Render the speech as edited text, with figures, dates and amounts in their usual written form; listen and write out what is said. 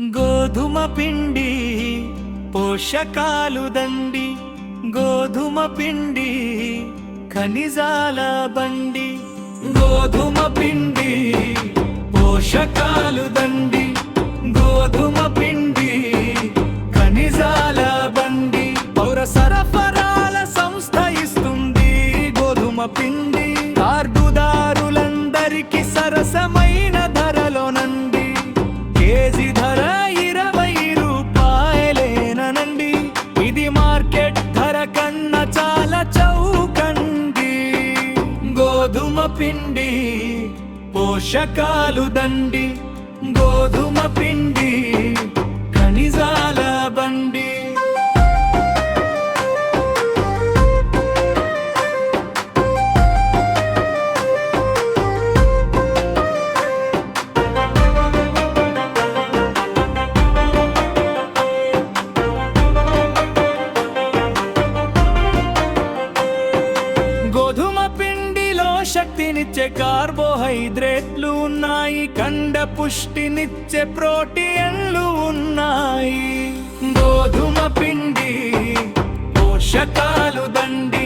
గోధుమ పిండి పోషకాలు దండి, గోధుమ పిండి ఖనిజాల బండి. గోధుమ పిండి పోషకాలు దండి, గోధుమ పిండి ఖనిజాల బండి. పౌర సరఫరాల సంస్థ ఇస్తుంది గోధుమ పిండి. కార్డుదారులందరికీ సరసమైన ధరలోనండి, కేజీ ధర 20 రూపాయలేనండి. ఇది మార్కెట్ ధర కన్నా చాలా చౌకండి. గోధుమ పిండి పోషకాలు దండి, గోధుమ పిండి ఖనిజాల బండి. గోధుమ పిండిలో శక్తినిచ్చే కార్బోహైడ్రేట్లు ఉన్నాయి, కండ పుష్టినిచ్చే ప్రోటీన్లు ఉన్నాయి. గోధుమ పిండి పోషకాలు దండి,